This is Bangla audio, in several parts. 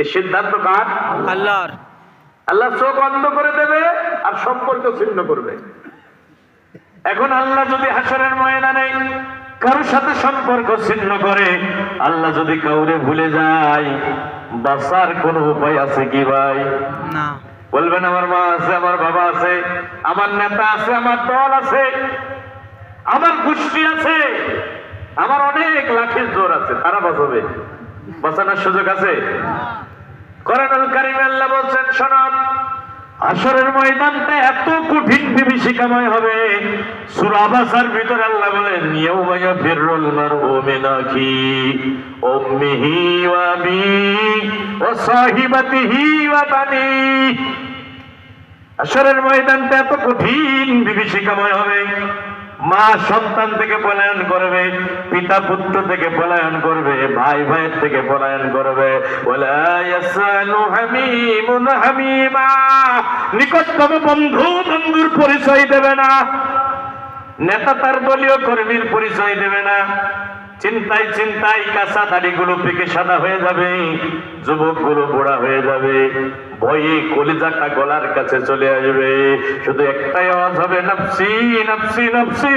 এই সিদ্ধান্ত কার? আল্লাহর। আল্লাহ চোখ অন্ধ করে দেবে আর সম্পর্ক ছিন্ন করবে। এখন আল্লাহ যদি হাসরের ময়দানে কারোর সাথে সম্পর্ক ছিন্ন করে, আল্লাহ যদি কাউরে ভুলে যায়, বাঁচার কোন উপায় আছে কি ভাই? না। বলবেন আমার মা আছে, আমার বাবা আছে, আমার নেতা আছে, আমার দল আছে, আমার গোষ্ঠী আছে, আমার অনেক লাখের জোর আছে, তারা বাঁচাবে? বাঁচানোর সুযোগ আছে? কোরআনুল কারীমে আল্লাহ বলছেন, শোনান, হাসরের ময়দানটা এত কঠিন বিভীষিকাময় হবে। সূরা বাসার ভিতরে আল্লাহ বলেন, ইয়াউমা ইয়াফিরুল মারউ মিন আখিহি উম্মিহি ওয়া আবিহি ওয়া সাহিবাতিহি ওয়া বানিহি। হাসরের ময়দানটা এত কঠিন বিভীষিকাময় হবে, মা সন্তান থেকে পলায়ন করবে, পিতা পুত্র থেকে পলায়ন করবে, ভাই ভাইয়ের থেকে পলায়ন করবে। ওয়ালা ইয়াসালু হামিমুন হামিমা, নিকটতম বন্ধু বন্ধুর পরিচয় দেবে না, নেতা তার দলীয় কর্মীর পরিচয় দেবে না। চিন্তায় চিন্তায় কাঁচা দাড়িগুলো পেকে সাদা হয়ে যাবে, যুবকগুলো বুড়া হয়ে যাবে, ভয়ে কলিজাটা গলার কাছে চলে আসবে। শুধু একটাই আওয়াজ হবে, নফসি নফসি নফসি,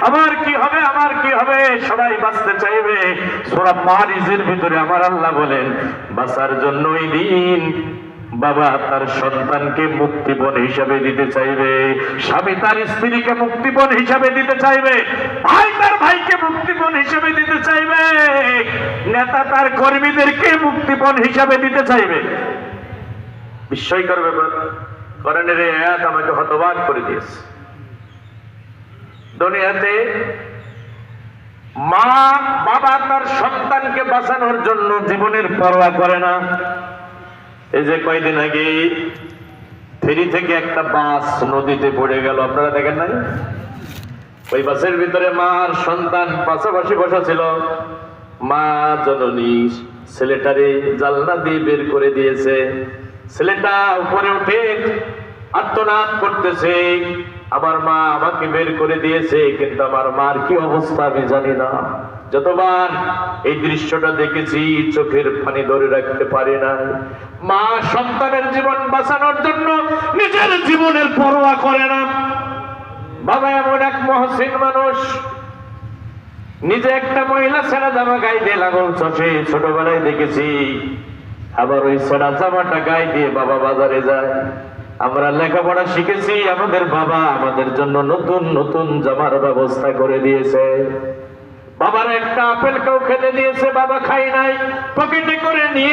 আমার কি হবে, আমার কি হবে। সবাই বাঁচতে চাইবে। সূরা মারিজের ভিতরে আমার আল্লাহ বলেন, বাঁচার জন্য ওই দিন বাবা তার সন্তানকে মুক্তিপণ হিসাবে দিতে চাইবে, স্বামী তার স্ত্রীকে মুক্তিপণ হিসাবে দিতে চাইবে, ভাই তার ভাইকে মুক্তিপণ হিসাবে দিতে চাইবে, নেতা তার কর্মীদেরকে মুক্তিপণ হিসাবে দিতে চাইবে। বিস্ময়কর ব্যাপার, কোরআনের এই আয়াত আমাকে হতবাক করে দিয়েছে। দুনিয়াতে মা বাবা তার সন্তানকে বাঁচানোর জন্য জীবনের পরোয়া করে না। এই যে কয়দিন আগে ফেরি থেকে একটা বাস নদীতে পড়ে গেল, আপনারা দেখেন নাই? ওই বাসের ভিতরে মা আর সন্তান পাশাপাশি বসা ছিল। মা জননী ছেলেটারে জানলা দিয়ে বের করে দিয়েছে। ছেলেটা উপরে উঠে আর্তনাদ করতেছে, আমার মা আমাকে বের করে দিয়েছে, কিন্তু আমার মার কি অবস্থা আমি জানি না। যতবার এই দৃশ্যটা দেখেছি চোখের পানি ধরে রাখতে পারি না। মা সন্তানের জীবন বাঁচানোর জন্য নিজের জীবনের পরোয়া করে না। বাবা এমন এক মহসিন মানুষ, নিজে একটা মহিলা ছেঁড়া জামা গায়ে দিয়ে লাঙল চষে, ছোটবেলায় দেখেছি। আবার ওই ছেঁড়া জামাটা গায়ে দিয়ে বাবা বাজারে যায়। আমরা লেখাপড়া শিখেছি, আমাদের বাবা আমাদের জন্য নতুন নতুন জামার ব্যবস্থা করে দিয়েছে। বাবার একটা আপেল কেউ খেতে দিয়েছে, বাবা খাই নাই, পকেটে করে নিয়ে